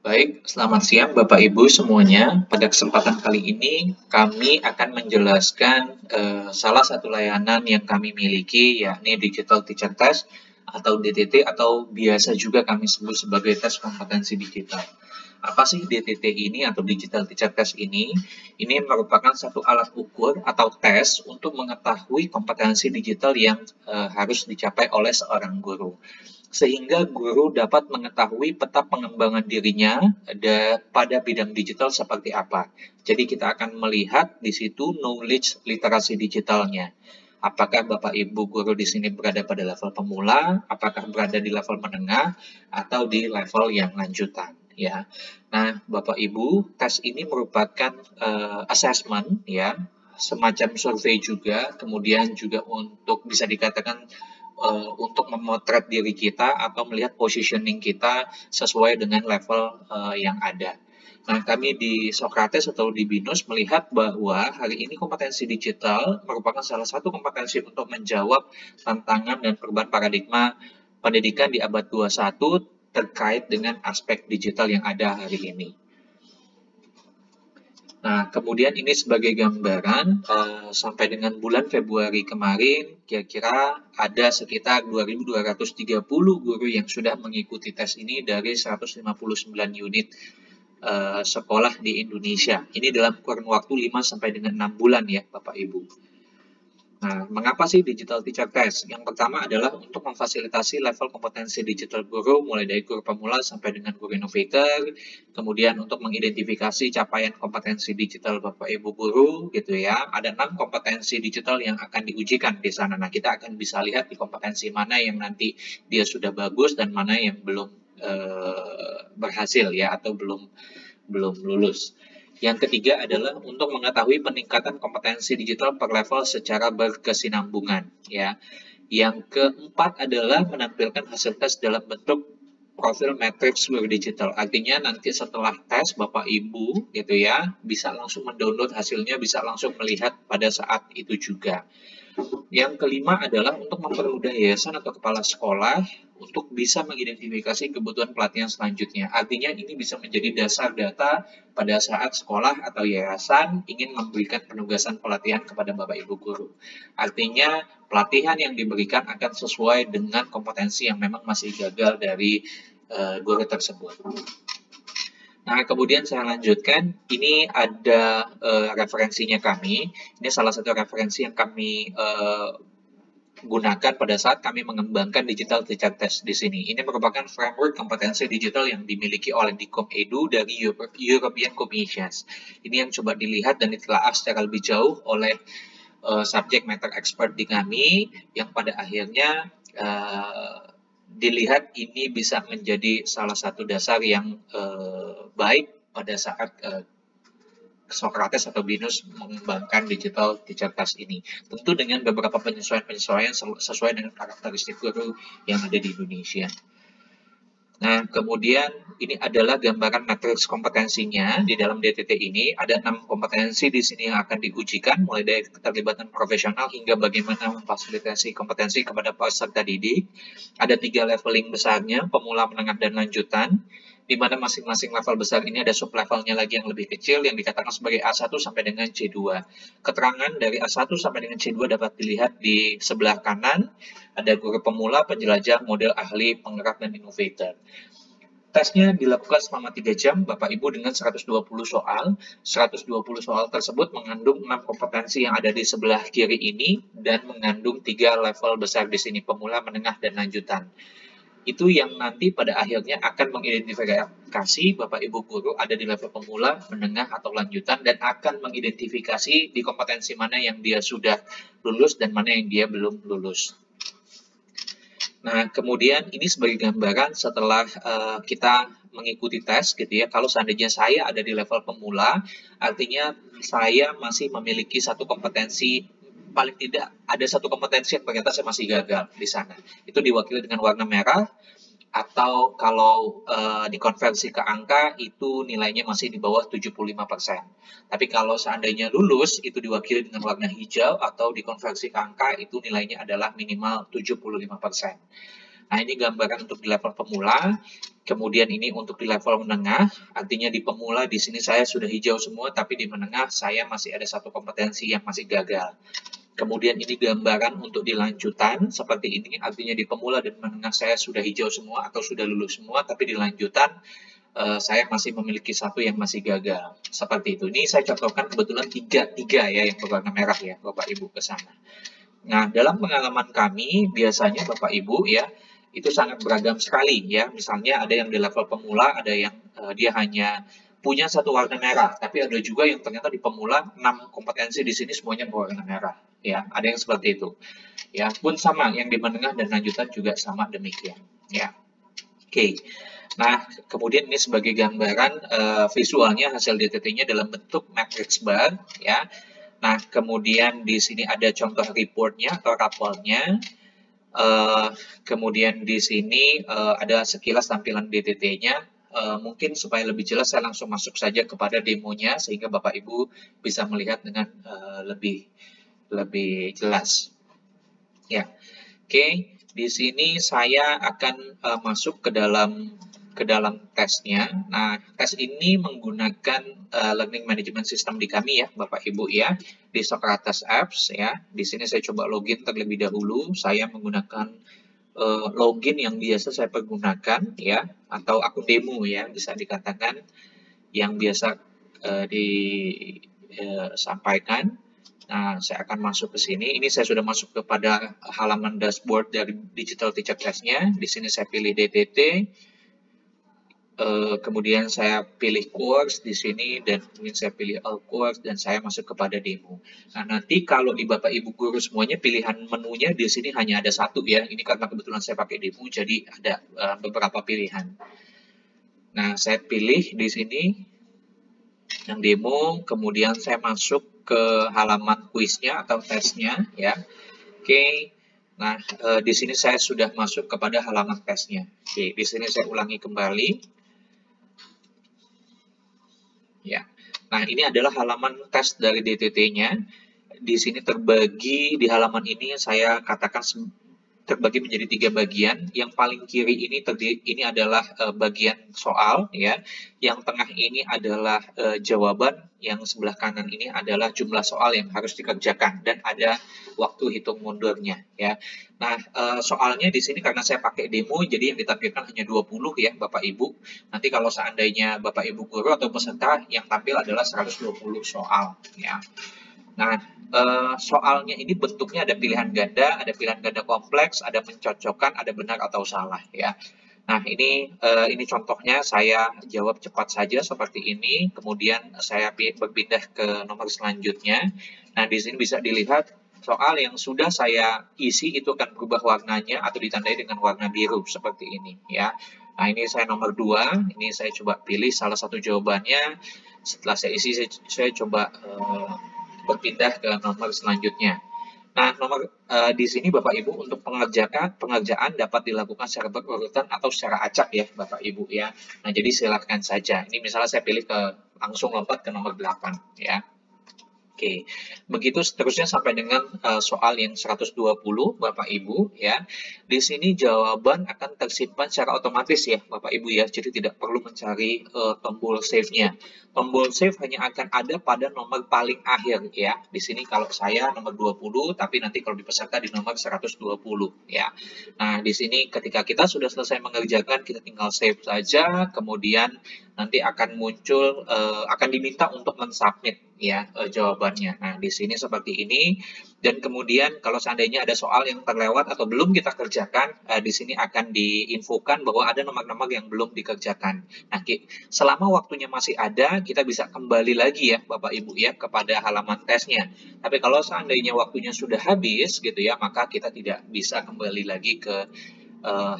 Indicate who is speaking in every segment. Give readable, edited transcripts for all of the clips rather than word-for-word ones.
Speaker 1: Baik, selamat siang Bapak Ibu semuanya. Pada kesempatan kali ini kami akan menjelaskan salah satu layanan yang kami miliki, yakni Digital Teacher Test atau DTT atau biasa juga kami sebut sebagai tes kompetensi digital. Apa sih DTT ini atau Digital Teacher Test ini? Ini merupakan satu alat ukur atau tes untuk mengetahui kompetensi digital yang harus dicapai oleh seorang guru sehingga guru dapat mengetahui peta pengembangan dirinya pada bidang digital seperti apa. Jadi kita akan melihat di situ knowledge literasi digitalnya. Apakah Bapak Ibu guru di sini berada pada level pemula, apakah berada di level menengah, atau di level yang lanjutan, ya. Nah, Bapak Ibu, tes ini merupakan assessment, ya, semacam survei juga, kemudian juga untuk bisa dikatakan untuk memotret diri kita atau melihat positioning kita sesuai dengan level yang ada. Nah, kami di Socrates atau di BINUS melihat bahwa hari ini kompetensi digital merupakan salah satu kompetensi untuk menjawab tantangan dan perubahan paradigma pendidikan di abad 21 terkait dengan aspek digital yang ada hari ini. Nah, kemudian ini sebagai gambaran, sampai dengan bulan Februari kemarin, kira-kira ada sekitar 2.230 guru yang sudah mengikuti tes ini dari 159 unit sekolah di Indonesia. Ini dalam kurun waktu 5 sampai dengan 6 bulan ya, Bapak Ibu. Nah, mengapa sih Digital Teacher Test? Yang pertama adalah untuk memfasilitasi level kompetensi digital guru, mulai dari guru pemula sampai dengan guru innovator, kemudian untuk mengidentifikasi capaian kompetensi digital Bapak Ibu guru, gitu ya. Ada 6 kompetensi digital yang akan diujikan di sana. Nah, kita akan bisa lihat di kompetensi mana yang nanti dia sudah bagus dan mana yang belum berhasil ya, atau belum lulus. Yang ketiga adalah untuk mengetahui peningkatan kompetensi digital per level secara berkesinambungan, ya. Yang keempat adalah menampilkan hasil tes dalam bentuk profil matrix digital. Artinya nanti setelah tes Bapak Ibu gitu ya, bisa langsung mendownload hasilnya, bisa langsung melihat pada saat itu juga. Yang kelima adalah untuk mempermudah yayasan atau kepala sekolah untuk bisa mengidentifikasi kebutuhan pelatihan selanjutnya. Artinya ini bisa menjadi dasar data pada saat sekolah atau yayasan ingin memberikan penugasan pelatihan kepada Bapak Ibu guru. Artinya pelatihan yang diberikan akan sesuai dengan kompetensi yang memang masih gagal dari guru tersebut. Nah, kemudian saya lanjutkan, ini ada referensinya kami. Ini salah satu referensi yang kami gunakan pada saat kami mengembangkan Digital Teacher Test di sini. Ini merupakan framework kompetensi digital yang dimiliki oleh Dikom Edu dari European Commission. Ini yang coba dilihat dan ditelaah secara lebih jauh oleh subject matter expert di kami, yang pada akhirnya dilihat ini bisa menjadi salah satu dasar yang baik pada saat Socrates atau BINUS mengembangkan Digital Teacher Test ini. Tentu dengan beberapa penyesuaian-penyesuaian sesuai dengan karakteristik guru yang ada di Indonesia. Nah, kemudian ini adalah gambaran matriks kompetensinya. Di dalam DTT ini ada 6 kompetensi di sini yang akan diujikan, mulai dari keterlibatan profesional hingga bagaimana memfasilitasi kompetensi kepada peserta didik. Ada 3 leveling besarnya, pemula, menengah, dan lanjutan, di mana masing-masing level besar ini ada sub-levelnya lagi yang lebih kecil yang dikatakan sebagai A1 sampai dengan C2. Keterangan dari A1 sampai dengan C2 dapat dilihat di sebelah kanan. Ada guru pemula, penjelajah, model ahli, penggerak, dan innovator. Tesnya dilakukan selama 3 jam, Bapak Ibu, dengan 120 soal. 120 soal tersebut mengandung 6 kompetensi yang ada di sebelah kiri ini dan mengandung 3 level besar di sini, pemula, menengah, dan lanjutan. Itu yang nanti pada akhirnya akan mengidentifikasi Bapak Ibu guru ada di level pemula, menengah, atau lanjutan, dan akan mengidentifikasi di kompetensi mana yang dia sudah lulus dan mana yang dia belum lulus. Nah, kemudian ini sebagai gambaran setelah kita mengikuti tes gitu ya. Kalau seandainya saya ada di level pemula, artinya saya masih memiliki satu kompetensi, paling tidak ada satu kompetensi yang ternyata saya masih gagal di sana. Itu diwakili dengan warna merah, atau kalau dikonversi ke angka itu nilainya masih di bawah 75%. Tapi kalau seandainya lulus itu diwakili dengan warna hijau, atau dikonversi ke angka itu nilainya adalah minimal 75%. Nah, ini gambaran untuk di level pemula. Kemudian ini untuk di level menengah, artinya di pemula di sini saya sudah hijau semua, tapi di menengah saya masih ada satu kompetensi yang masih gagal. Kemudian ini gambaran untuk di lanjutan, seperti ini, artinya di pemula dan menengah saya sudah hijau semua atau sudah lulus semua, tapi di lanjutan saya masih memiliki satu yang masih gagal. Seperti itu. Ini saya contohkan kebetulan tiga ya yang berwarna merah ya, Bapak Ibu ke sana. Nah, dalam pengalaman kami, biasanya Bapak Ibu ya, itu sangat beragam sekali ya. Misalnya ada yang di level pemula, ada yang dia hanya punya satu warna merah, tapi ada juga yang ternyata di pemula 6 kompetensi di sini semuanya berwarna merah ya. Ada yang seperti itu. Ya, pun sama yang di menengah dan lanjutan juga sama demikian ya. Oke. Nah, kemudian ini sebagai gambaran visualnya hasil DTT-nya dalam bentuk matrix bar ya. Nah, kemudian di sini ada contoh reportnya atau rapornya. Kemudian di sini ada sekilas tampilan DTT-nya. Mungkin supaya lebih jelas saya langsung masuk saja kepada demonya sehingga Bapak Ibu bisa melihat dengan lebih jelas. Ya, oke. Di sini saya akan masuk ke dalam tesnya. Nah, tes ini menggunakan learning management system di kami ya, Bapak Ibu ya, di Socrates Apps ya. Di sini saya coba login terlebih dahulu. Saya menggunakan login yang biasa saya pergunakan ya, atau akun demo ya, bisa dikatakan yang biasa disampaikan. Nah, saya akan masuk ke sini. Ini saya sudah masuk kepada halaman dashboard dari Digital Teacher Class-nya. Di sini saya pilih DTT. Kemudian saya pilih course di sini dan kemudian saya pilih all course dan saya masuk kepada demo. Nah, nanti kalau di Bapak Ibu guru semuanya pilihan menunya di sini hanya ada satu ya. Ini karena kebetulan saya pakai demo jadi ada beberapa pilihan. Nah, saya pilih di sini yang demo, kemudian saya masuk ke halaman kuisnya atau tesnya ya. Oke. Nah, di sini saya sudah masuk kepada halaman tesnya. Oke, di sini saya ulangi kembali. Ya. Nah, ini adalah halaman tes dari DTT-nya. Di sini terbagi, di halaman ini saya katakan terbagi menjadi 3 bagian. Yang paling kiri ini adalah bagian soal, ya. Yang tengah ini adalah jawaban. Yang sebelah kanan ini adalah jumlah soal yang harus dikerjakan dan ada waktu hitung mundurnya, ya. Nah, soalnya di sini karena saya pakai demo, jadi yang ditampilkan hanya 20 ya, Bapak Ibu. Nanti kalau seandainya Bapak Ibu guru atau peserta yang tampil adalah 120 soal, ya. Nah, soalnya ini bentuknya ada pilihan ganda kompleks, ada mencocokkan, ada benar atau salah ya. Nah, ini contohnya saya jawab cepat saja seperti ini, kemudian saya berpindah ke nomor selanjutnya. Nah, di sini bisa dilihat soal yang sudah saya isi itu akan berubah warnanya atau ditandai dengan warna biru seperti ini ya. Nah, ini saya nomor 2, ini saya coba pilih salah satu jawabannya. Setelah saya isi, saya coba berpindah ke nomor selanjutnya. Nah, di sini Bapak Ibu untuk pengerjaan dapat dilakukan secara berurutan atau secara acak ya Bapak Ibu ya. Nah, jadi silakan saja. Ini misalnya saya pilih langsung lompat ke nomor 8 ya. Oke, begitu seterusnya sampai dengan soal yang 120 Bapak Ibu ya. Di sini jawaban akan tersimpan secara otomatis ya Bapak Ibu ya. Jadi tidak perlu mencari tombol save-nya. Tombol save hanya akan ada pada nomor paling akhir ya. Di sini kalau saya nomor 20, tapi nanti kalau di peserta di nomor 120 ya. Nah, di sini ketika kita sudah selesai mengerjakan, kita tinggal save saja, kemudian nanti akan muncul, akan diminta untuk mensubmit ya jawabannya. Nah, di sini seperti ini. Dan kemudian kalau seandainya ada soal yang terlewat atau belum kita kerjakan, di sini akan diinfokan bahwa ada nomor-nomor yang belum dikerjakan. Nah, selama waktunya masih ada, kita bisa kembali lagi ya Bapak Ibu ya kepada halaman tesnya. Tapi kalau seandainya waktunya sudah habis gitu ya, maka kita tidak bisa kembali lagi ke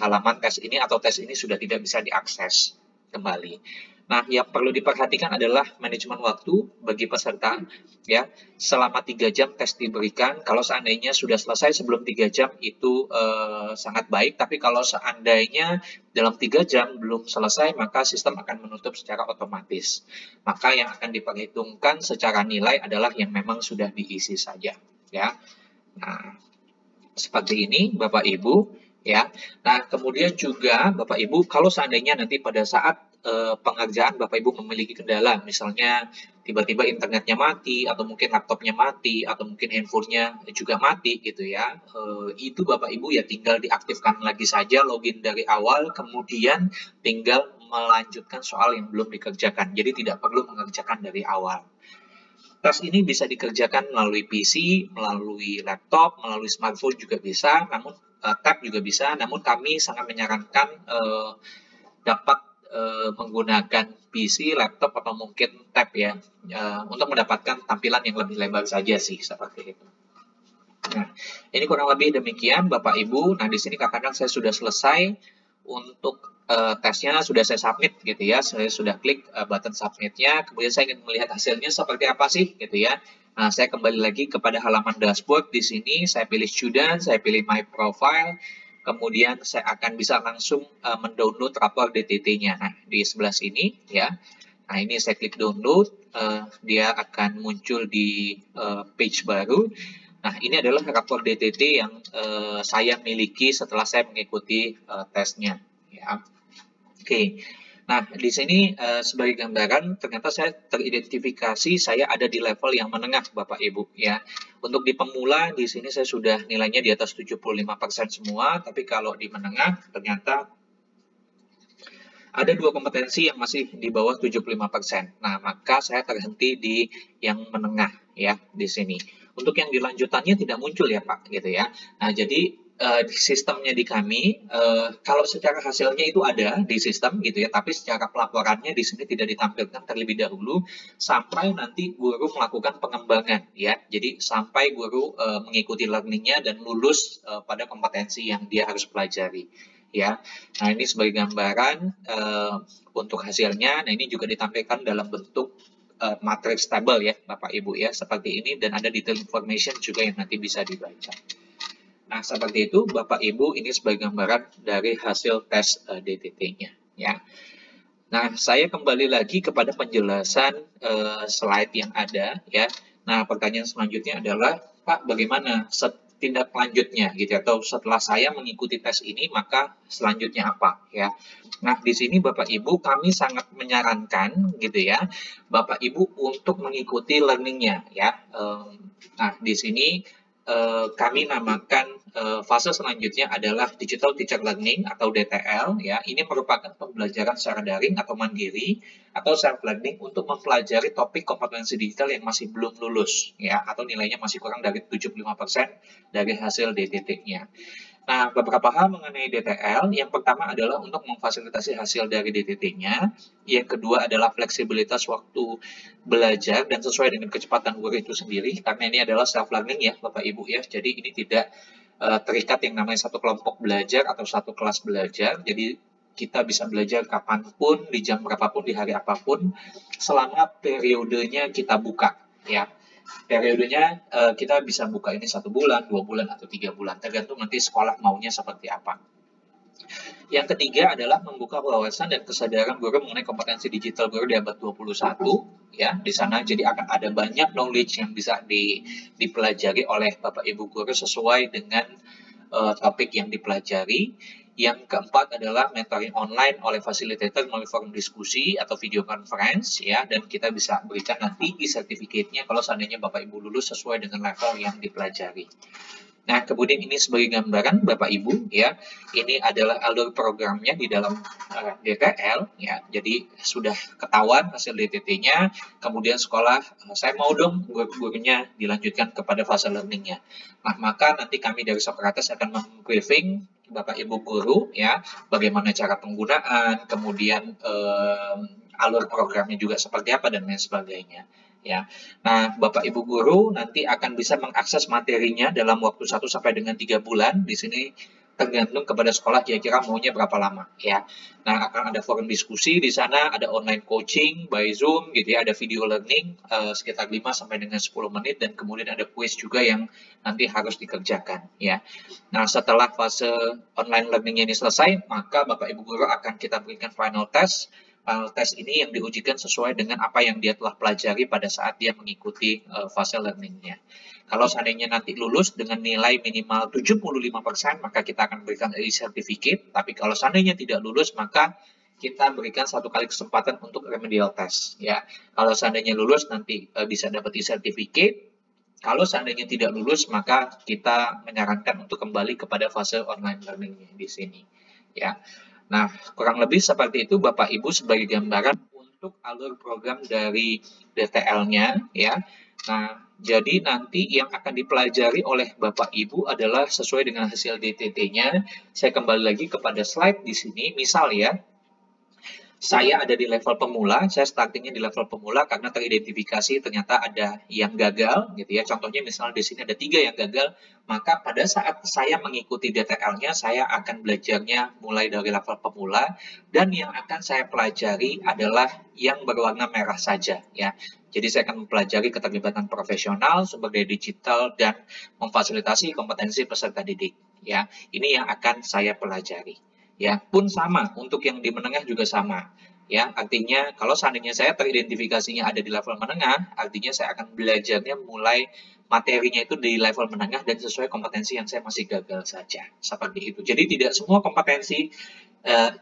Speaker 1: halaman tes ini atau tes ini sudah tidak bisa diakses kembali. Nah, yang perlu diperhatikan adalah manajemen waktu bagi peserta ya. Selama 3 jam tes diberikan. Kalau seandainya sudah selesai sebelum 3 jam itu sangat baik, tapi kalau seandainya dalam 3 jam belum selesai, maka sistem akan menutup secara otomatis. Maka yang akan diperhitungkan secara nilai adalah yang memang sudah diisi saja ya. Nah, seperti ini Bapak Ibu. ya. Nah, kemudian juga Bapak Ibu, kalau seandainya nanti pada saat pengerjaan Bapak Ibu memiliki kendala, misalnya tiba-tiba internetnya mati, atau mungkin laptopnya mati, atau mungkin handphonenya juga mati gitu ya, itu Bapak Ibu ya tinggal diaktifkan lagi saja login dari awal, kemudian tinggal melanjutkan soal yang belum dikerjakan. Jadi tidak perlu mengerjakan dari awal. Tes ini bisa dikerjakan melalui PC, melalui laptop, melalui smartphone juga bisa, namun tab juga bisa, namun kami sangat menyarankan dapat menggunakan PC, laptop, atau mungkin tab ya, untuk mendapatkan tampilan yang lebih lebar saja sih, seperti itu. Nah, ini kurang lebih demikian Bapak Ibu. Nah, di sini katakan saya sudah selesai untuk tesnya, sudah saya submit gitu ya. Saya sudah klik button submitnya. Kemudian saya ingin melihat hasilnya seperti apa sih gitu ya. Nah, saya kembali lagi kepada halaman dashboard di sini. Saya pilih student, saya pilih my profile. Kemudian saya akan bisa langsung mendownload rapor DTT-nya. Nah, di sebelah sini ya. Nah, ini saya klik download. Dia akan muncul di page baru. Nah, ini adalah rapor DTT yang saya miliki setelah saya mengikuti tesnya. Ya. Oke. Nah, di sini sebagai gambaran, ternyata saya teridentifikasi saya ada di level yang menengah, Bapak Ibu. Ya. Untuk di pemula, di sini saya sudah nilainya di atas 75% semua, tapi kalau di menengah, ternyata ada 2 kompetensi yang masih di bawah 75%. Nah, maka saya terhenti di yang menengah ya di sini. Untuk yang dilanjutannya tidak muncul ya Pak gitu ya. Nah, jadi sistemnya di kami kalau secara hasilnya itu ada di sistem gitu ya, tapi secara pelaporannya di sini tidak ditampilkan terlebih dahulu sampai nanti guru melakukan pengembangan ya. Jadi sampai guru mengikuti learningnya dan lulus pada kompetensi yang dia harus pelajari ya. Nah, ini sebagai gambaran untuk hasilnya. Nah, ini juga ditampilkan dalam bentuk matriks tabel ya, Bapak Ibu ya, seperti ini, dan ada detail information juga yang nanti bisa dibaca. Nah, seperti itu Bapak Ibu, ini sebagai gambaran dari hasil tes DTT-nya ya. Nah, saya kembali lagi kepada penjelasan slide yang ada ya. Nah, pertanyaan selanjutnya adalah, Pak, bagaimana tindak lanjutnya gitu ya, atau setelah saya mengikuti tes ini maka selanjutnya apa ya. Nah, di sini Bapak Ibu kami sangat menyarankan gitu ya, Bapak Ibu untuk mengikuti learningnya ya. Nah, di sini kami namakan fase selanjutnya adalah Digital Teacher Learning atau DTL ya. Ini merupakan pembelajaran secara daring atau mandiri atau self learning untuk mempelajari topik kompetensi digital yang masih belum lulus ya, atau nilainya masih kurang dari 75% dari hasil DTT-nya. Nah, beberapa hal mengenai DTL, yang pertama adalah untuk memfasilitasi hasil dari DTT-nya, yang kedua adalah fleksibilitas waktu belajar dan sesuai dengan kecepatan guru itu sendiri, karena ini adalah self-learning ya Bapak Ibu ya, jadi ini tidak terikat yang namanya satu kelompok belajar atau satu kelas belajar, jadi kita bisa belajar kapanpun, di jam berapapun, di hari apapun, selama periodenya kita buka ya. Periodenya kita bisa buka ini 1 bulan, 2 bulan, atau 3 bulan, tergantung nanti sekolah maunya seperti apa. Yang ketiga adalah membuka wawasan dan kesadaran guru mengenai kompetensi digital guru di abad 21 ya. Di sana jadi akan ada banyak knowledge yang bisa dipelajari oleh Bapak Ibu guru sesuai dengan topik yang dipelajari. Yang keempat adalah mentoring online oleh fasilitator melalui forum diskusi atau video conference ya, dan kita bisa berikan nanti e-sertifikatnya kalau seandainya Bapak Ibu lulus sesuai dengan level yang dipelajari. Nah, kemudian ini sebagai gambaran Bapak Ibu ya, ini adalah alur programnya di dalam DTL ya. Jadi sudah ketahuan hasil DTT-nya, kemudian sekolah saya mau dong guru-gurunya dilanjutkan kepada fase learning-nya. Nah, maka nanti kami dari Socrates akan membriefing Bapak Ibu guru ya, bagaimana cara penggunaan, kemudian alur programnya juga seperti apa dan lain sebagainya. Ya, nah Bapak Ibu guru nanti akan bisa mengakses materinya dalam waktu 1 sampai dengan 3 bulan. Di sini tergantung kepada sekolah kira-kira maunya berapa lama ya. Nah, akan ada forum diskusi di sana, ada online coaching by Zoom gitu ya, ada video learning sekitar 5 sampai dengan 10 menit, dan kemudian ada quiz juga yang nanti harus dikerjakan ya. Nah, setelah fase online learning ini selesai, maka Bapak Ibu guru akan kita berikan final test. Tes ini yang diujikan sesuai dengan apa yang dia telah pelajari pada saat dia mengikuti fase learning-nya. Kalau seandainya nanti lulus dengan nilai minimal 75%, maka kita akan berikan e-certificate. Tapi kalau seandainya tidak lulus, maka kita berikan satu kali kesempatan untuk remedial test. Ya, kalau seandainya lulus nanti bisa dapat e-certificate. Kalau seandainya tidak lulus, maka kita menyarankan untuk kembali kepada fase online learning di sini. Ya, nah kurang lebih seperti itu Bapak Ibu sebagai gambaran untuk alur program dari DTL-nya. Ya, nah jadi nanti yang akan dipelajari oleh Bapak Ibu adalah sesuai dengan hasil DTT-nya. Saya kembali lagi kepada slide di sini. Misal ya, saya ada di level pemula, saya startingnya di level pemula karena teridentifikasi ternyata ada yang gagal, gitu ya. Contohnya misalnya di sini ada 3 yang gagal, maka pada saat saya mengikuti DTL-nya, saya akan belajarnya mulai dari level pemula, dan yang akan saya pelajari adalah yang berwarna merah saja, ya. Jadi saya akan mempelajari keterlibatan profesional, sumber daya digital, dan memfasilitasi kompetensi peserta didik, ya. Ini yang akan saya pelajari. Ya, pun sama untuk yang di menengah juga sama. Ya, artinya kalau seandainya saya teridentifikasinya ada di level menengah, artinya saya akan belajarnya mulai materinya itu di level menengah dan sesuai kompetensi yang saya masih gagal saja. Seperti itu. Jadi tidak semua kompetensi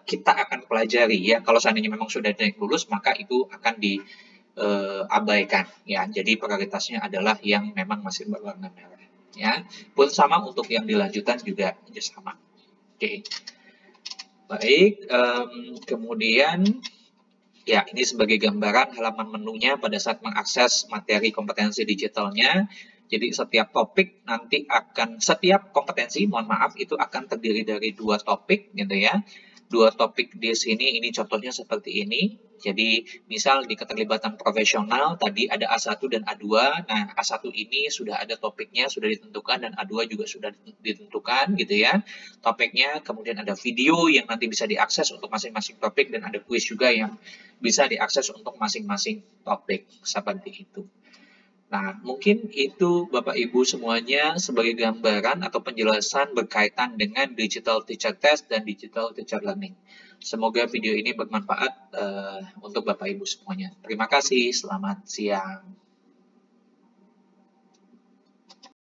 Speaker 1: kita akan pelajari ya. Kalau seandainya memang sudah naik lulus, maka itu akan diabaikan ya. Jadi prioritasnya adalah yang memang masih berwarna merah. Ya, pun sama untuk yang dilanjutan juga sama. Oke. Baik, kemudian ya ini sebagai gambaran halaman menunya pada saat mengakses materi kompetensi digitalnya. Jadi setiap topik nanti setiap kompetensi, mohon maaf, itu akan terdiri dari 2 topik gitu ya. 2 topik di sini, ini contohnya seperti ini. Jadi misal di keterlibatan profesional tadi ada A1 dan A2. Nah, A1 ini sudah ada topiknya, sudah ditentukan, dan A2 juga sudah ditentukan gitu ya. Topiknya, kemudian ada video yang nanti bisa diakses untuk masing-masing topik, dan ada kuis juga yang bisa diakses untuk masing-masing topik seperti itu. Nah, mungkin itu Bapak Ibu semuanya sebagai gambaran atau penjelasan berkaitan dengan Digital Teacher Test dan Digital Teacher Learning. Semoga video ini bermanfaat untuk Bapak Ibu semuanya. Terima kasih, selamat siang.